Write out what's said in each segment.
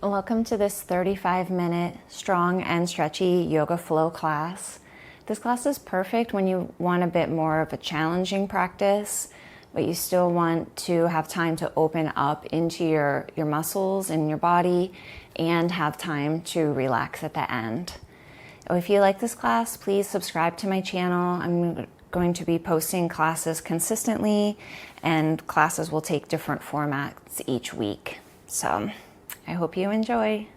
Welcome to this 35-minute strong and stretchy yoga flow class. This class is perfect when you want a bit more of a challenging practice, but you still want to have time to open up into your muscles and your body and have time to relax at the end. If you like this class, please subscribe to my channel. I'm going to be posting classes consistently, and classes will take different formats each week. So I hope you enjoy.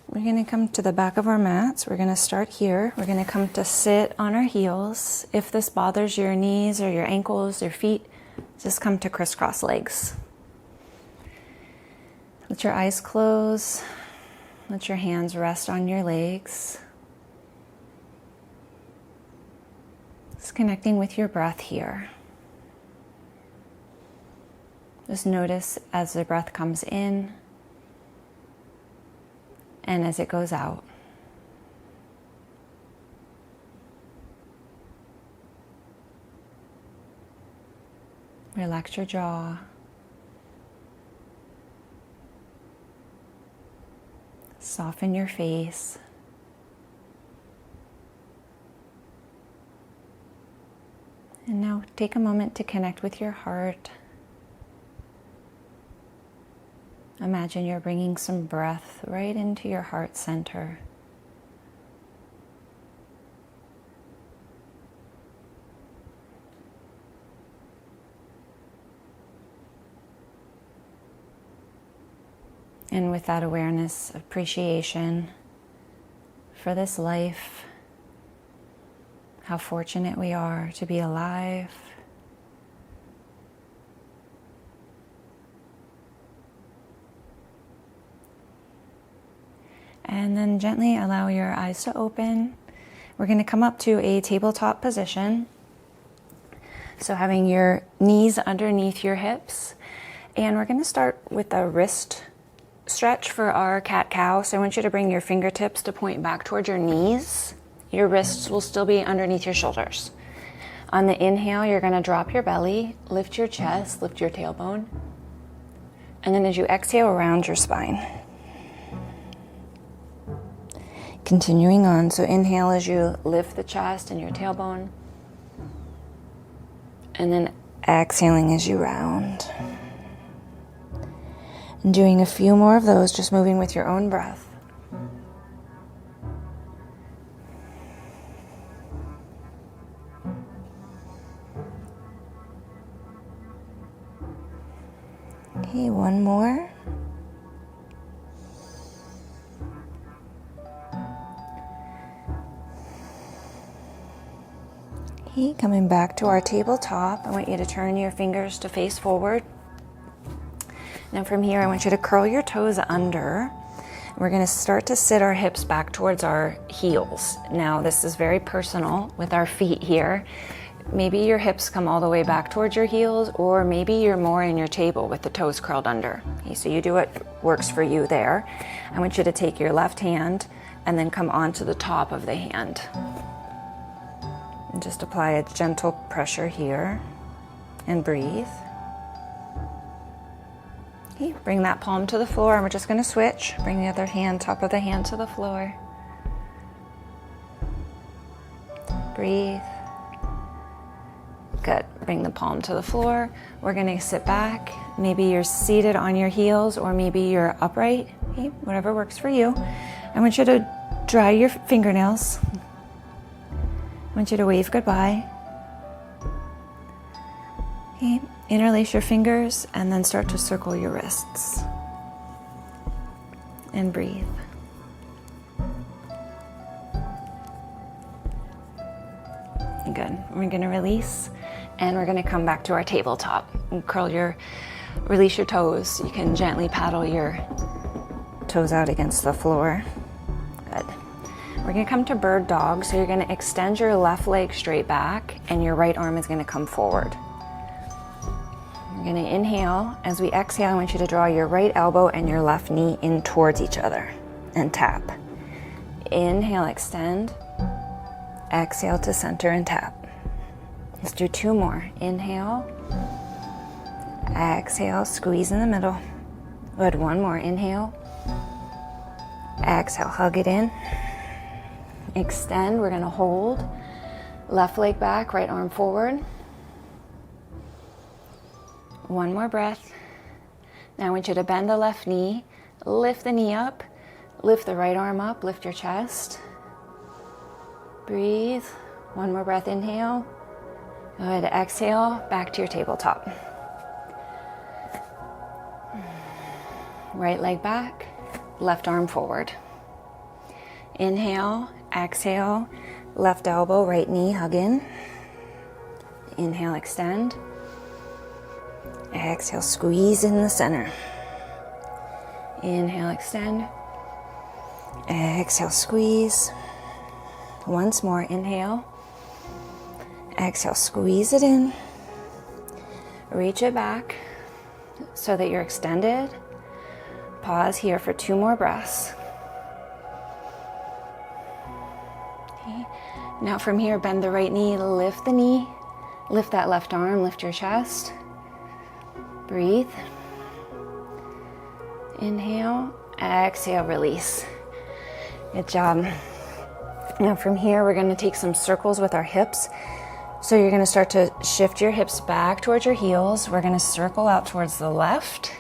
We're going to come to the back of our mats. We're going to start here. We're going to come to sit on our heels. If this bothers your knees or your ankles or feet, just come to crisscross legs. Let your eyes close. Let your hands rest on your legs. Just connecting with your breath here. Just notice as the breath comes in and as it goes out. Relax your jaw. Soften your face. And now take a moment to connect with your heart. Imagine you're bringing some breath right into your heart center. And with that awareness, appreciation for this life, how fortunate we are to be alive. And then gently allow your eyes to open. We're going to come up to a tabletop position. So having your knees underneath your hips. And we're going to start with a wrist stretch for our cat-cow. So I want you to bring your fingertips to point back towards your knees. Your wrists will still be underneath your shoulders. On the inhale, you're going to drop your belly, lift your chest, lift your tailbone. And then as you exhale, round your spine. Continuing on, so inhale as you lift the chest and your tailbone. And then exhaling as you round. And doing a few more of those, just moving with your own breath. Okay, one more. Okay, coming back to our tabletop, I want you to turn your fingers to face forward. Now from here, I want you to curl your toes under. We're going to start to sit our hips back towards our heels. Now this is very personal with our feet here. Maybe your hips come all the way back towards your heels, or maybe you're more in your table with the toes curled under. Okay, so you do what works for you there. I want you to take your left hand and then come onto the top of the hand. And just apply a gentle pressure here and breathe. Okay, bring that palm to the floor, and we're just going to switch. Bring the other hand, top of the hand to the floor. Breathe. Good. Bring the palm to the floor. We're going to sit back. Maybe you're seated on your heels, or maybe you're upright. Okay, whatever works for you. I want you to dry your fingernails. I want you to wave goodbye. Okay, interlace your fingers and then start to circle your wrists. And breathe. Good. We're going to release, and we're going to come back to our tabletop. And release your toes. You can gently paddle your toes out against the floor. Good. We're going to come to bird dog, so you're going to extend your left leg straight back, and your right arm is going to come forward. You're going to inhale. As we exhale, I want you to draw your right elbow and your left knee in towards each other and tap. Inhale, extend. Exhale to center and tap. Let's do two more. Inhale. Exhale, squeeze in the middle. Good, one more, inhale. Exhale, hug it in. Extend, we're gonna hold. Left leg back, right arm forward. One more breath. Now I want you to bend the left knee, lift the knee up, lift the right arm up, lift your chest. Breathe. One more breath, inhale. Good, exhale, back to your tabletop. Right leg back, left arm forward. Inhale, exhale, left elbow, right knee, hug in. Inhale, extend. Exhale, squeeze in the center. Inhale, extend. Exhale, squeeze. Once more, inhale. Exhale, squeeze it in. Reach it back so that you're extended. Pause here for 2 more breaths. Okay. Now from here, bend the right knee, lift the knee, lift that left arm, lift your chest. Breathe. Inhale, exhale, release. Good job. Now from here, we're going to take some circles with our hips. So you're going to start to shift your hips back towards your heels. We're going to circle out towards the left.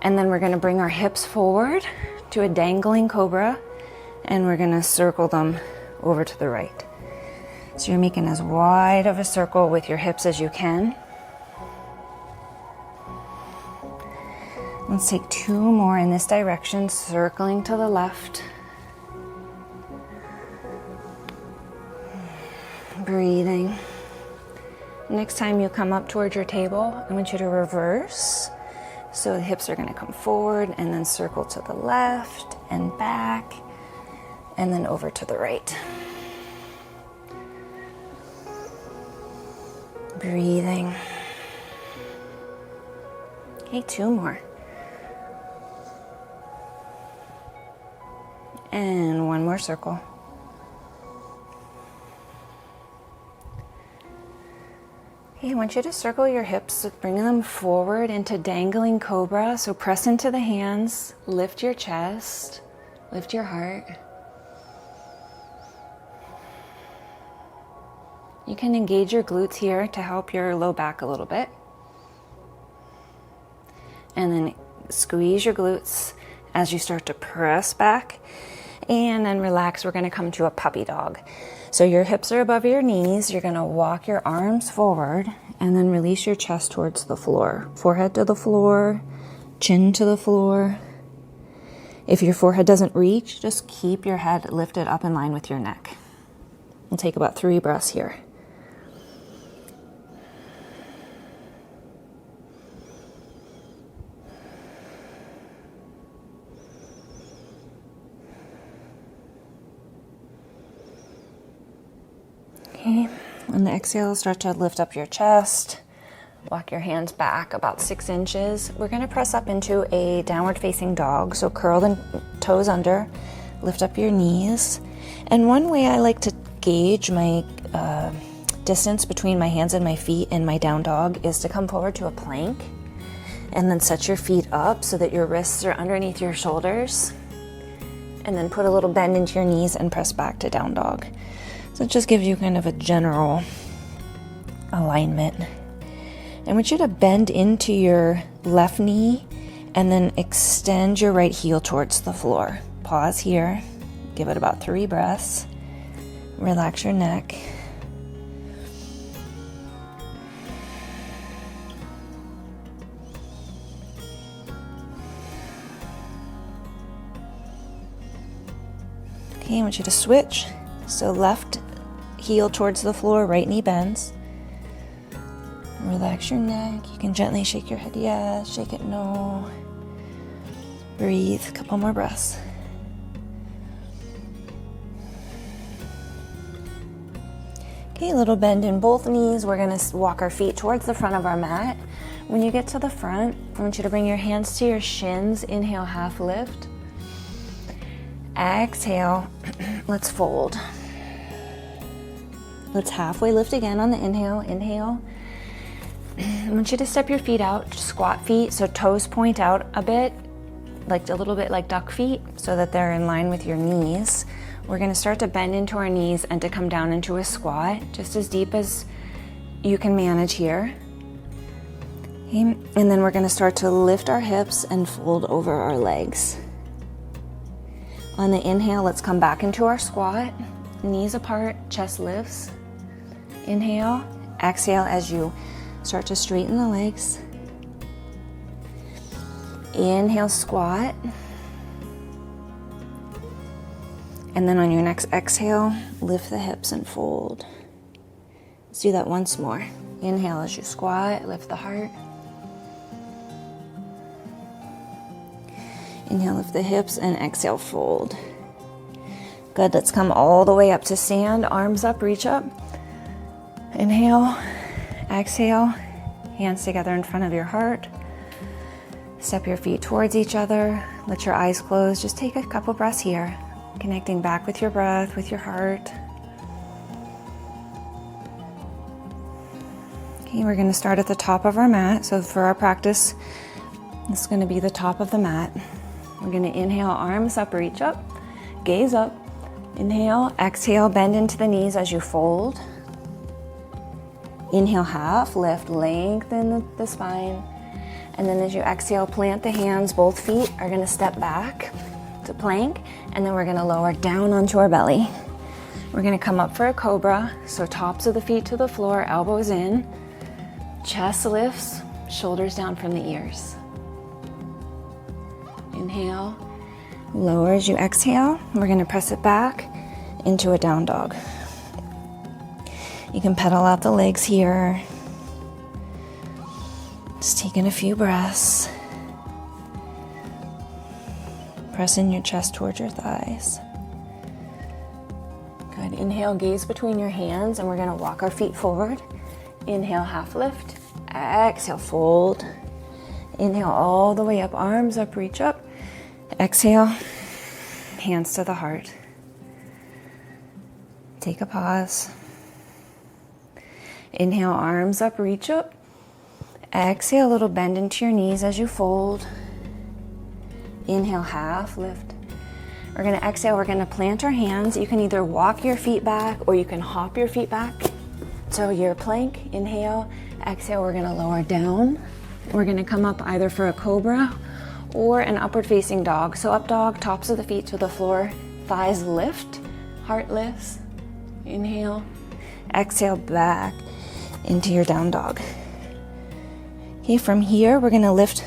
And then we're going to bring our hips forward to a dangling cobra. And we're going to circle them over to the right. So you're making as wide of a circle with your hips as you can. Let's take 2 more in this direction, circling to the left. Breathing. Next time you come up towards your table, I want you to reverse. So the hips are going to come forward and then circle to the left and back and then over to the right. Breathing. Okay, 2 more. And 1 more circle. Okay, I want you to circle your hips, bringing them forward into dangling cobra. So press into the hands, lift your chest, lift your heart. You can engage your glutes here to help your low back a little bit. And then squeeze your glutes as you start to press back. And then relax, we're gonna come to a puppy dog. So your hips are above your knees, you're gonna walk your arms forward and then release your chest towards the floor. Forehead to the floor, chin to the floor. If your forehead doesn't reach, just keep your head lifted up in line with your neck. We'll take about 3 breaths here. Okay, on the exhale, start to lift up your chest. Walk your hands back about 6 inches. We're going to press up into a downward facing dog. So curl the toes under, lift up your knees. And one way I like to gauge my distance between my hands and my feet in my down dog is to come forward to a plank and then set your feet up so that your wrists are underneath your shoulders. And then put a little bend into your knees and press back to down dog. So it just gives you kind of a general alignment. I want you to bend into your left knee and then extend your right heel towards the floor. Pause here. Give it about 3 breaths. Relax your neck. Okay, I want you to switch. So left heel towards the floor, right knee bends. Relax your neck. You can gently shake your head yes, shake it no. Breathe, a couple more breaths. Okay, a little bend in both knees. We're gonna walk our feet towards the front of our mat. When you get to the front, I want you to bring your hands to your shins. Inhale, half lift. Exhale, let's fold. Let's halfway lift again on the inhale. Inhale. I want you to step your feet out, squat feet, so toes point out a bit, like a little bit like duck feet, so that they're in line with your knees. We're gonna start to bend into our knees and to come down into a squat, just as deep as you can manage here. Okay. And then we're gonna start to lift our hips and fold over our legs. On the inhale, let's come back into our squat, knees apart, chest lifts. Inhale, exhale as you start to straighten the legs. Inhale, squat. And then on your next exhale, lift the hips and fold. Let's do that once more. Inhale as you squat, lift the heart. Inhale, lift the hips, and exhale, fold. Good, let's come all the way up to stand, arms up, reach up. Inhale, exhale, hands together in front of your heart. Step your feet towards each other, let your eyes close, just take a couple breaths here, connecting back with your breath, with your heart. Okay, we're gonna start at the top of our mat. So for our practice, this is gonna be the top of the mat. We're gonna inhale, arms up, reach up, gaze up. Inhale, exhale, bend into the knees as you fold. Inhale, half lift, lengthen the spine. And then as you exhale, plant the hands, both feet are gonna step back to plank, and then we're gonna lower down onto our belly. We're gonna come up for a cobra, so tops of the feet to the floor, elbows in, chest lifts, shoulders down from the ears. Inhale, lower as you exhale. We're gonna press it back into a down dog. You can pedal out the legs here. Just taking a few breaths. Pressing your chest towards your thighs. Good, inhale, gaze between your hands, and we're gonna walk our feet forward. Inhale, half lift. Exhale, fold. Inhale all the way up, arms up, reach up. Exhale, hands to the heart. Take a pause. Inhale, arms up, reach up. Exhale, a little bend into your knees as you fold. Inhale, half lift. We're gonna exhale, we're gonna plant our hands. You can either walk your feet back or you can hop your feet back. So your plank, inhale, exhale, we're gonna lower down. We're gonna come up either for a cobra or an upward facing dog. So up dog, tops of the feet to the floor, thighs lift, heart lifts. Inhale, exhale, back into your down dog. Okay, from here, we're gonna lift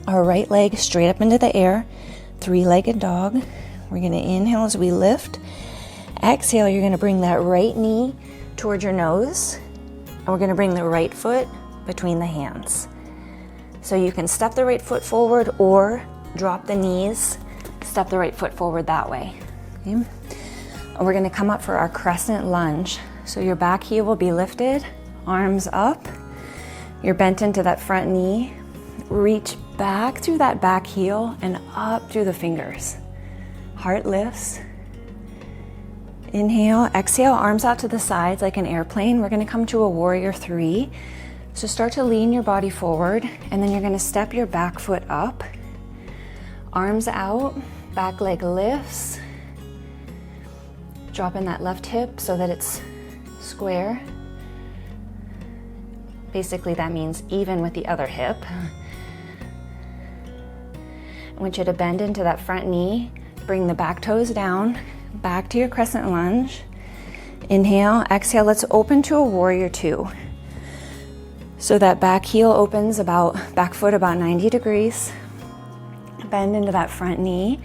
our right leg straight up into the air, three-legged dog. We're gonna inhale as we lift. Exhale, you're gonna bring that right knee towards your nose, and we're gonna bring the right foot between the hands. So you can step the right foot forward or drop the knees, step the right foot forward that way. Okay? And we're gonna come up for our crescent lunge. So your back heel will be lifted, arms up. You're bent into that front knee. Reach back through that back heel and up through the fingers. Heart lifts. Inhale, exhale, arms out to the sides like an airplane. We're gonna come to a warrior three. So start to lean your body forward, and then you're gonna step your back foot up. Arms out, back leg lifts. Drop in that left hip so that it's square. Basically that means even with the other hip. I want you to bend into that front knee, bring the back toes down, back to your crescent lunge. Inhale, exhale, let's open to a warrior two. So that back heel opens back foot about 90 degrees. Bend into that front knee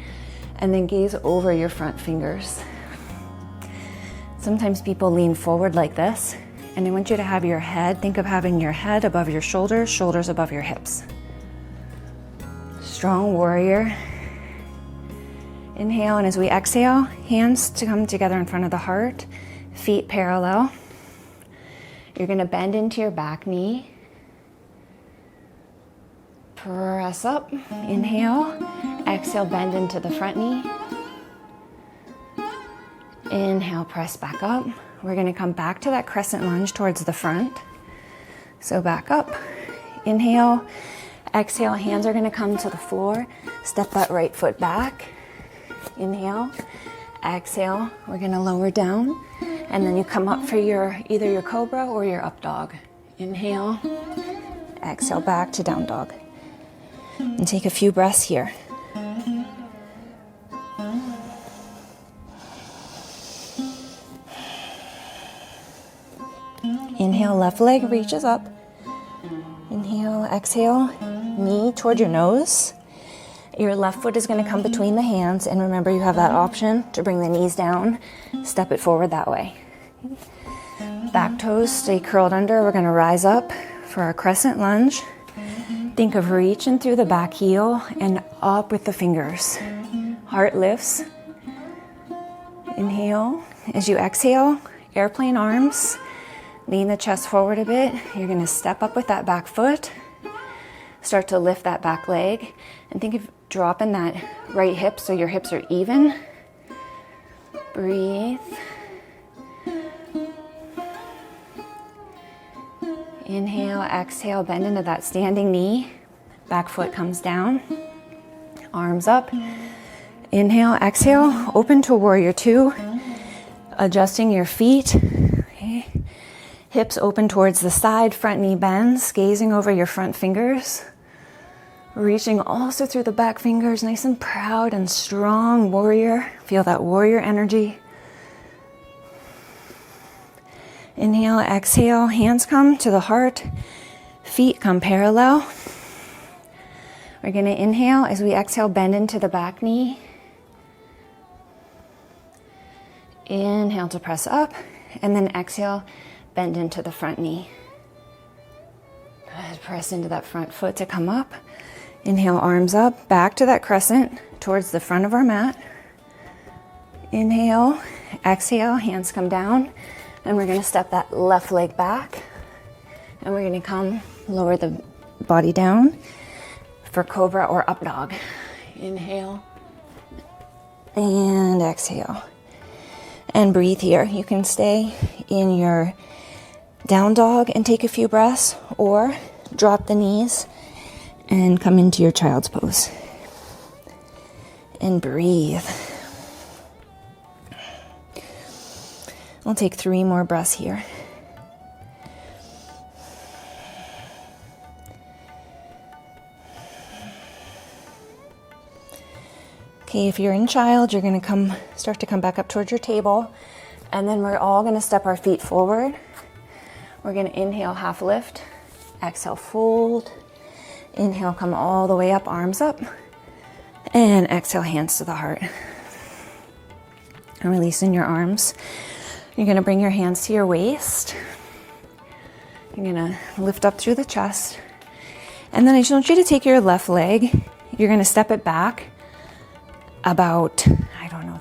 and then gaze over your front fingers. Sometimes people lean forward like this, and I want you to have your head, think of having your head above your shoulders, shoulders above your hips. Strong warrior. Inhale, and as we exhale, hands to come together in front of the heart, feet parallel. You're gonna bend into your back knee. Press up, inhale, exhale, bend into the front knee. Inhale, press back up. We're gonna come back to that crescent lunge towards the front. So back up, inhale, exhale, hands are gonna come to the floor. Step that right foot back. Inhale, exhale, we're gonna lower down, and then you come up for either your cobra or your up dog. Inhale, exhale, back to down dog. And take a few breaths here. Inhale, left leg reaches up. Inhale, exhale, knee toward your nose. Your left foot is going to come between the hands, and remember you have that option to bring the knees down, step it forward that way. Back toes stay curled under. We're going to rise up for our crescent lunge. Think of reaching through the back heel and up with the fingers. Heart lifts. Inhale. As you exhale, airplane arms. Lean the chest forward a bit. You're going to step up with that back foot. Start to lift that back leg. And think of dropping that right hip so your hips are even. Breathe. Inhale, exhale, bend into that standing knee. Back foot comes down. Arms up. Inhale, exhale, open to warrior two. Adjusting your feet. Okay. Hips open towards the side, front knee bends, gazing over your front fingers. Reaching also through the back fingers, nice and proud and strong, warrior. Feel that warrior energy. Inhale, exhale, hands come to the heart, feet come parallel. We're going to inhale. As we exhale, bend into the back knee. Inhale to press up, and then exhale, bend into the front knee. Good. Press into that front foot to come up. Inhale, arms up, back to that crescent towards the front of our mat. Inhale, exhale, hands come down, and we're going to step that left leg back, and we're going to come lower the body down for cobra or up dog. Inhale and exhale. And breathe here. You can stay in your down dog and take a few breaths, or drop the knees and come into your child's pose. And breathe. We'll take 3 more breaths here. Okay, if you're in child, you're going to start to come back up towards your table, and then we're all going to step our feet forward. We're going to inhale, half lift, exhale, fold. Inhale, come all the way up, arms up, and exhale, hands to the heart. And releasing your arms. You're going to bring your hands to your waist. You're going to lift up through the chest. And then I just want you to take your left leg. You're going to step it back about,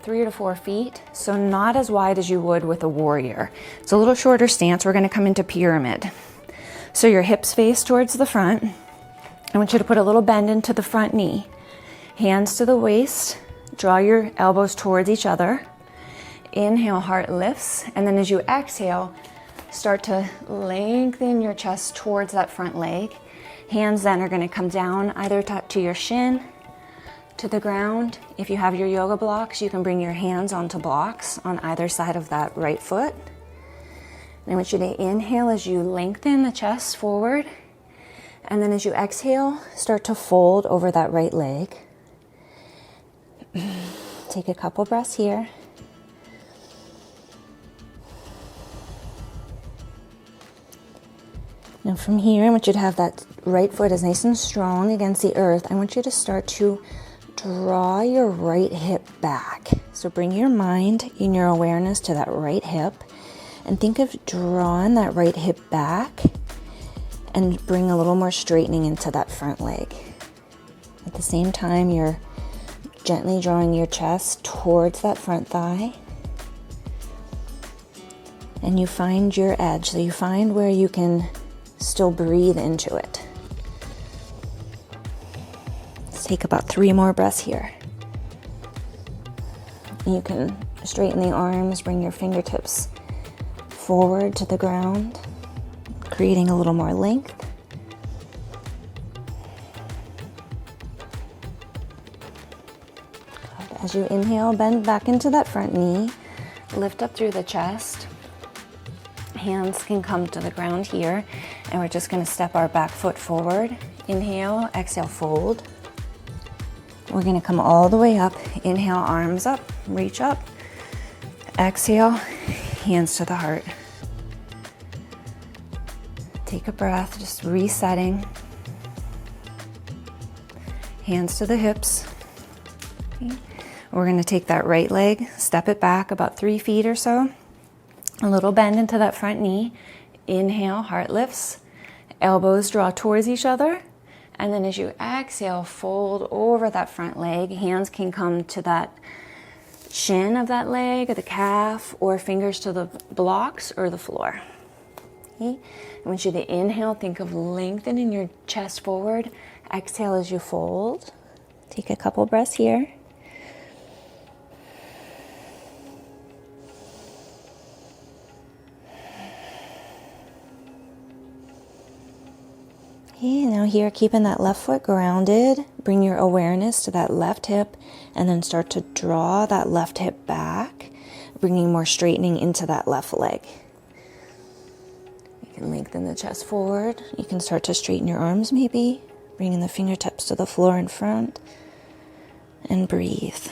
3 to 4 feet. So not as wide as you would with a warrior. It's a little shorter stance. We're going to come into pyramid. So your hips face towards the front. I want you to put a little bend into the front knee. Hands to the waist. Draw your elbows towards each other. Inhale, heart lifts. And then as you exhale, start to lengthen your chest towards that front leg. Hands then are going to come down either to your shin, to the ground. If you have your yoga blocks, you can bring your hands onto blocks on either side of that right foot. And I want you to inhale as you lengthen the chest forward. And then as you exhale, start to fold over that right leg. Take a couple breaths here. Now from here, I want you to have that right foot as nice and strong against the earth. I want you to start to draw your right hip back. So bring your mind and your awareness to that right hip, and think of drawing that right hip back and bring a little more straightening into that front leg. At the same time, you're gently drawing your chest towards that front thigh, and you find your edge. So you find where you can still breathe into it. Let's take about 3 more breaths here. You can straighten the arms, bring your fingertips forward to the ground. creating a little more length. As you inhale, bend back into that front knee, lift up through the chest. Hands can come to the ground here, and we're just going to step our back foot forward. Inhale, exhale, fold. We're going to come all the way up. Inhale, arms up, reach up. Exhale, hands to the heart. Take a breath, just resetting. Hands to the hips. Okay. We're going to take that right leg, step it back about 3 feet or so. A little bend into that front knee. Inhale, heart lifts. Elbows draw towards each other. And then as you exhale, fold over that front leg. Hands can come to that shin of that leg or the calf, or fingers to the blocks or the floor. Okay. I want you to inhale, think of lengthening your chest forward. Exhale as you fold. Take a couple breaths here. Okay, now here, keeping that left foot grounded, bring your awareness to that left hip, and then start to draw that left hip back, bringing more straightening into that left leg. You can lengthen the chest forward. You can start to straighten your arms maybe, bringing the fingertips to the floor in front, and breathe.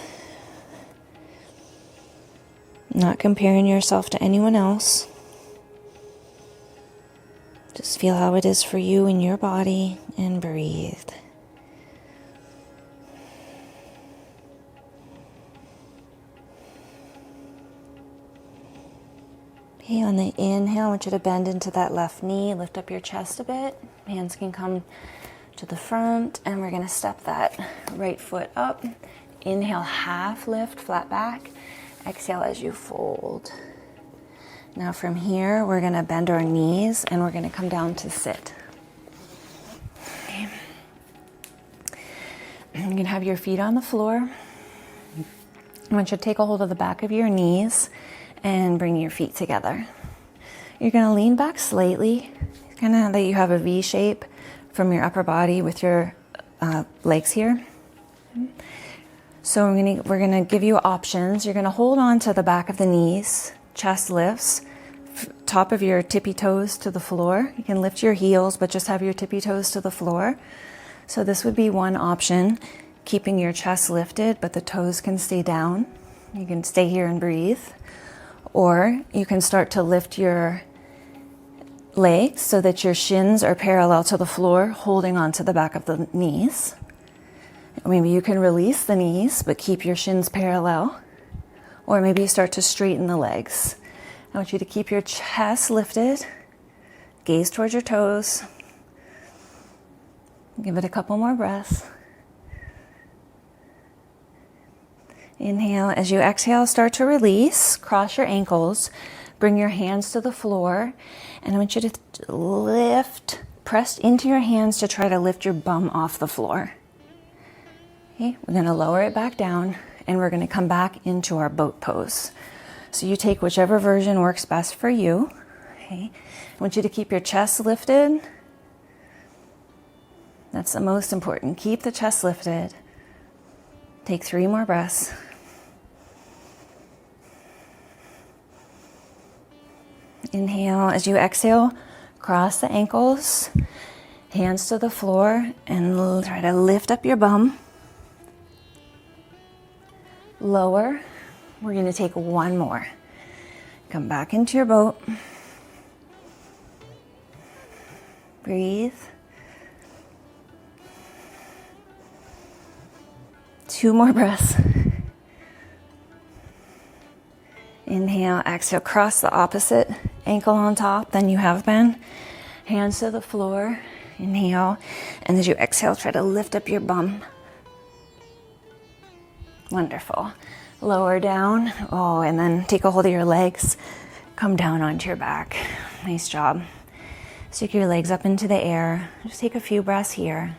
Not comparing yourself to anyone else. Just feel how it is for you in your body and breathe. Okay, on the inhale, I want you to bend into that left knee, lift up your chest a bit. Hands can come to the front, and we're going to step that right foot up. Inhale, half lift, flat back. Exhale as you fold. Now from here, we're going to bend our knees and we're going to come down to sit. Okay. You're going to have your feet on the floor. I want you to take a hold of the back of your knees and bring your feet together. You're going to lean back slightly, kind of that you have a V shape from your upper body with your legs here. So we're going to give you options. You're going to hold on to the back of the knees. Chest lifts, top of your tippy toes to the floor. You can lift your heels, but just have your tippy toes to the floor. So this would be one option, keeping your chest lifted, but the toes can stay down. You can stay here and breathe. Or you can start to lift your legs so that your shins are parallel to the floor, holding onto the back of the knees. Maybe you can release the knees, but keep your shins parallel. Or maybe you start to straighten the legs. I want you to keep your chest lifted, gaze towards your toes. Give it a couple more breaths. Inhale. As you exhale, start to release. Cross your ankles. Bring your hands to the floor. And I want you to lift, press into your hands to try to lift your bum off the floor. Okay, we're going to lower it back down. And we're going to come back into our boat pose. So you take whichever version works best for you. Okay. I want you to keep your chest lifted. That's the most important. Keep the chest lifted. Take 3 more breaths. Inhale. As you exhale, cross the ankles, hands to the floor, and try to lift up your bum. Lower. We're going to take 1 more. Come back into your boat. Breathe. 2 more breaths. Inhale, exhale, cross the opposite ankle on top than you have been. Hands to the floor. Inhale. And as you exhale, try to lift up your bum. Wonderful. Lower down. Oh, and then take a hold of your legs. Come down onto your back. Nice job. Stick your legs up into the air. Just take a few breaths here.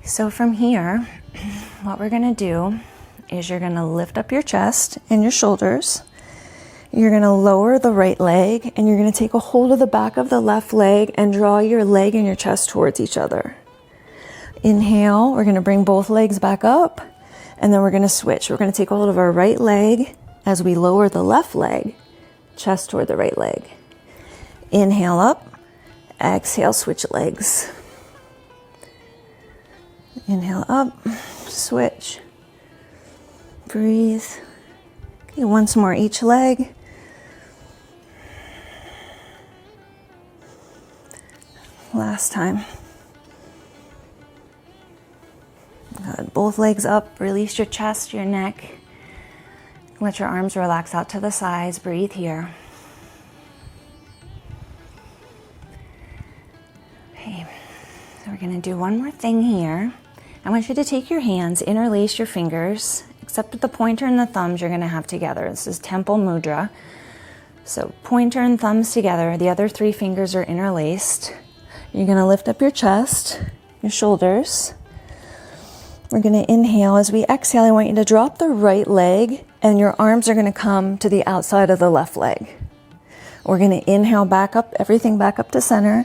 So from here, what we're going to do is you're gonna lift up your chest and your shoulders. You're gonna lower the right leg and you're gonna take a hold of the back of the left leg and draw your leg and your chest towards each other. Inhale, we're gonna bring both legs back up and then we're gonna switch. We're gonna take a hold of our right leg as we lower the left leg, chest toward the right leg. Inhale up, exhale, switch legs. Inhale up, switch, breathe. Okay, once more each leg. Last time. Good. Both legs up, release your chest, your neck. Let your arms relax out to the sides. Breathe here. Okay, so we're gonna do one more thing here. I want you to take your hands, interlace your fingers, except the pointer and the thumbs you're gonna have together. This is Temple Mudra. So pointer and thumbs together, the other 3 fingers are interlaced. You're gonna lift up your chest, your shoulders. We're gonna inhale. As we exhale, I want you to drop the right leg and your arms are gonna come to the outside of the left leg. We're gonna inhale back up, everything back up to center.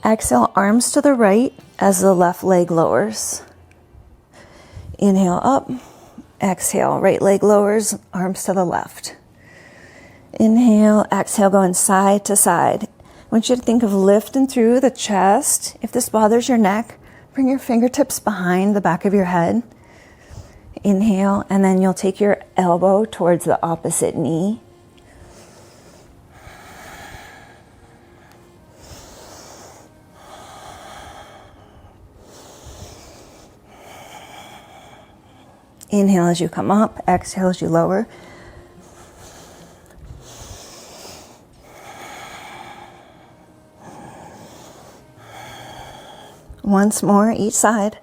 Exhale, arms to the right as the left leg lowers. Inhale up, exhale, right leg lowers, arms to the left. Inhale, exhale, going side to side. I want you to think of lifting through the chest. If this bothers your neck, bring your fingertips behind the back of your head. Inhale, and then you'll take your elbow towards the opposite knee. Inhale as you come up, exhale as you lower. Once more, each side.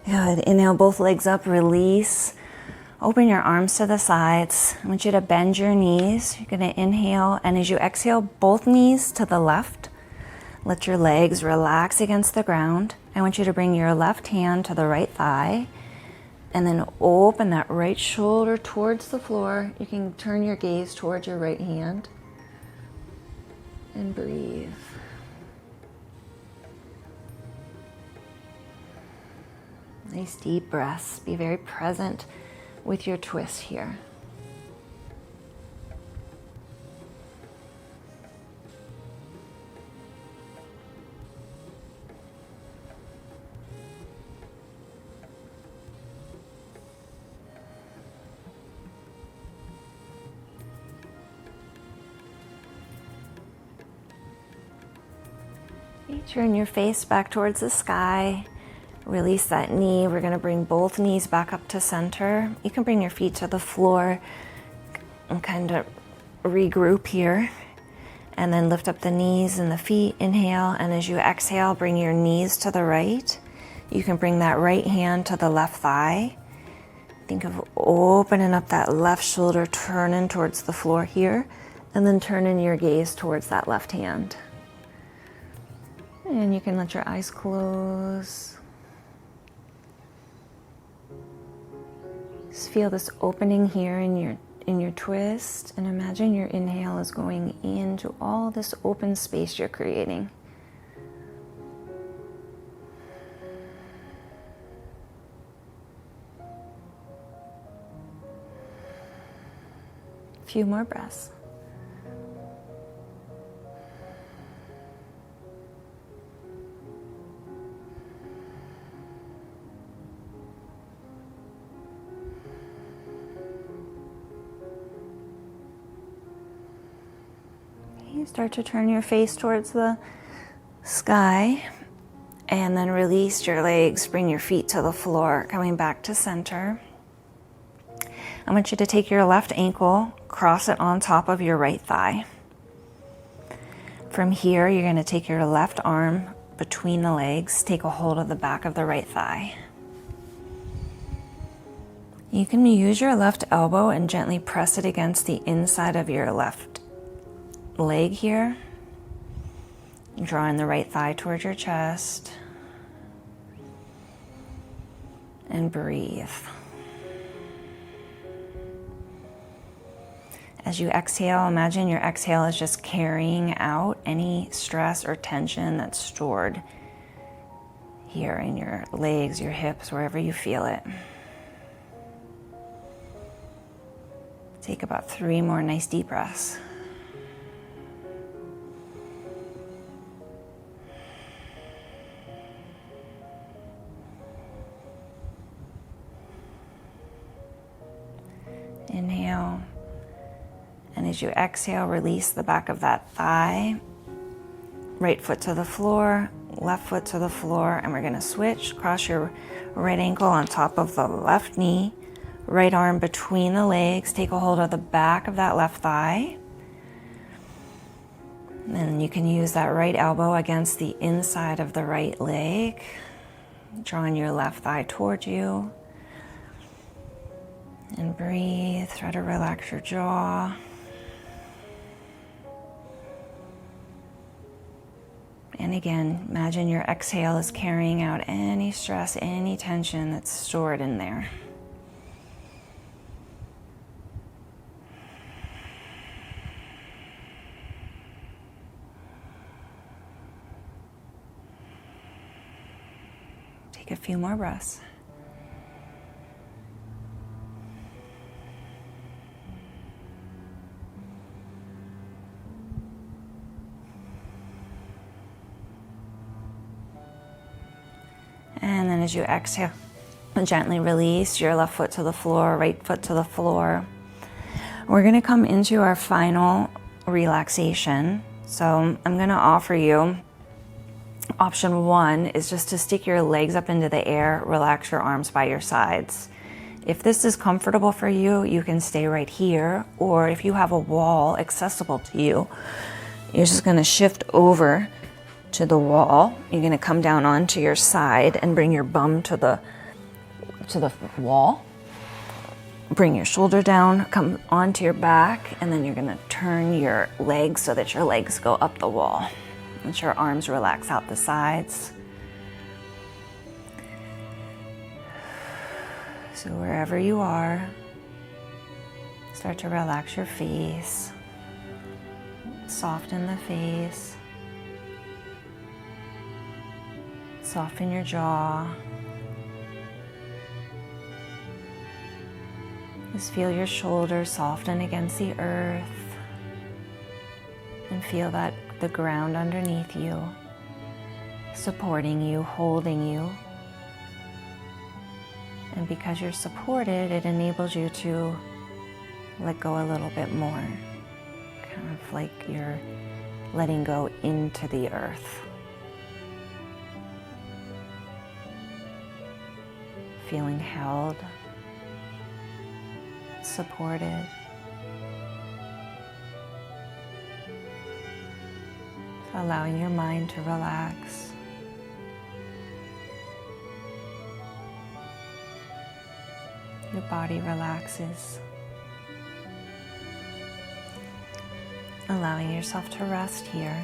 Good. Inhale, both legs up, release. Open your arms to the sides. I want you to bend your knees. You're going to inhale, and as you exhale, both knees to the left. Let your legs relax against the ground. I want you to bring your left hand to the right thigh and then open that right shoulder towards the floor. You can turn your gaze towards your right hand and breathe. Nice deep breaths. Be very present with your twist here. Turn your face back towards the sky. Release that knee. We're going to bring both knees back up to center. You can bring your feet to the floor and kind of regroup here. And then lift up the knees and the feet. Inhale. And as you exhale, bring your knees to the right. You can bring that right hand to the left thigh. Think of opening up that left shoulder, turning towards the floor here. And then turning your gaze towards that left hand. And you can let your eyes close. Just feel this opening here in your twist, and imagine your inhale is going into all this open space you're creating. A few more breaths. Start to turn your face towards the sky and then release your legs, bring your feet to the floor, coming back to center. I want you to take your left ankle, cross it on top of your right thigh. From here, you're going to take your left arm between the legs, take a hold of the back of the right thigh. You can use your left elbow and gently press it against the inside of your left leg here. Drawing the right thigh towards your chest. And breathe. As you exhale, imagine your exhale is just carrying out any stress or tension that's stored here in your legs, your hips, wherever you feel it. Take about 3 more nice deep breaths. Inhale. And as you exhale, release the back of that thigh. Right foot to the floor, left foot to the floor, and we're going to switch. Cross your right ankle on top of the left knee, right arm between the legs. Take a hold of the back of that left thigh. And then you can use that right elbow against the inside of the right leg, drawing your left thigh towards you. And breathe. Try to relax your jaw. And again, imagine your exhale is carrying out any stress, any tension that's stored in there. Take a few more breaths. And then as you exhale, gently release your left foot to the floor, right foot to the floor. We're going to come into our final relaxation. So I'm going to offer you option 1 is just to stick your legs up into the air, relax your arms by your sides. If this is comfortable for you, you can stay right here, or if you have a wall accessible to you, you're just going to shift over to the wall. You're going to come down onto your side and bring your bum to the wall. Bring your shoulder down, come onto your back, and then you're going to turn your legs so that your legs go up the wall. Let your arms relax out the sides. So wherever you are, start to relax your face. Soften the face. Soften your jaw. Just feel your shoulders soften against the earth. And feel that the ground underneath you, supporting you, holding you. And because you're supported, it enables you to let go a little bit more. Kind of like you're letting go into the earth. Feeling held, supported. Allowing your mind to relax. Your body relaxes. Allowing yourself to rest here.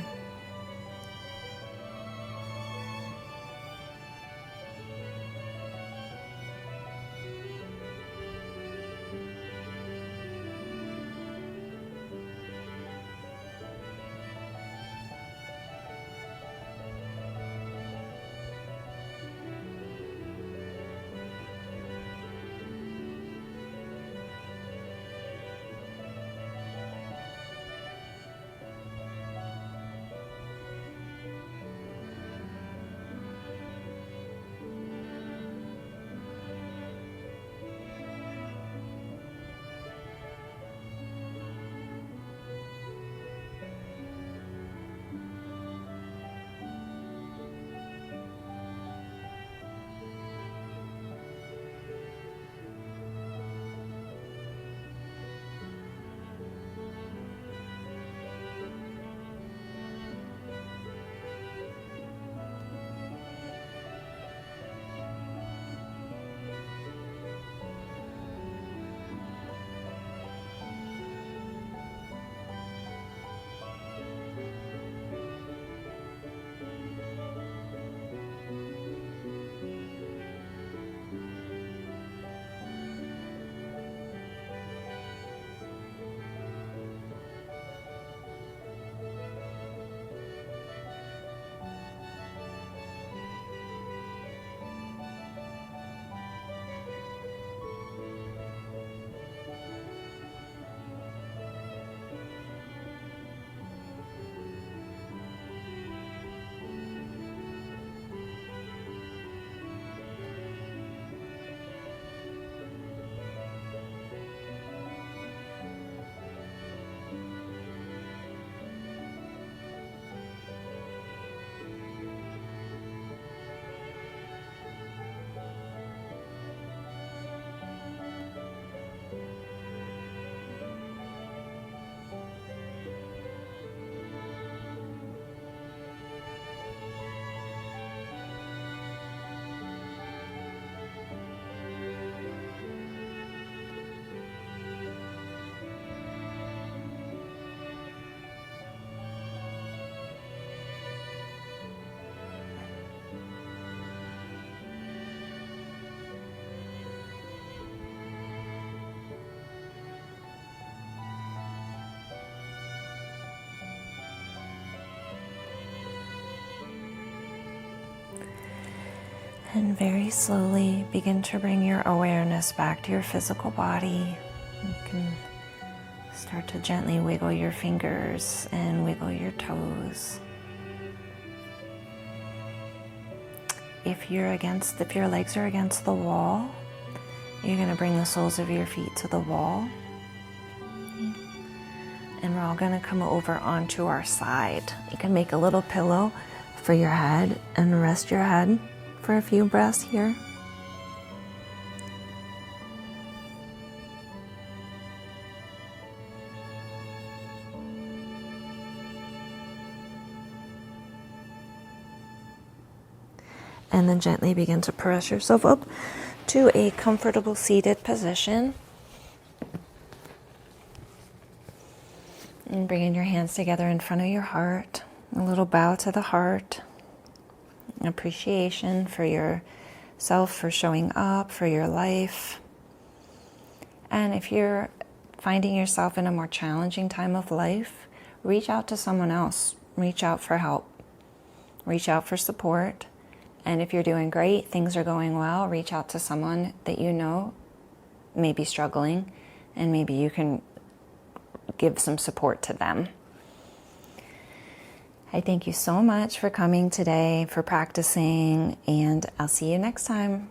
And very slowly begin to bring your awareness back to your physical body. You can start to gently wiggle your fingers and wiggle your toes. If your legs are against the wall, you're going to bring the soles of your feet to the wall. And we're all going to come over onto our side. You can make a little pillow for your head and rest your head for a few breaths here. And then gently begin to press yourself up to a comfortable seated position. And bringing your hands together in front of your heart. A little bow to the heart. Appreciation for yourself, for showing up, for your life. And if you're finding yourself in a more challenging time of life, reach out to someone else. Reach out for help. Reach out for support. And if you're doing great, things are going well, reach out to someone that you know may be struggling, and maybe you can give some support to them. I thank you so much for coming today, for practicing, and I'll see you next time.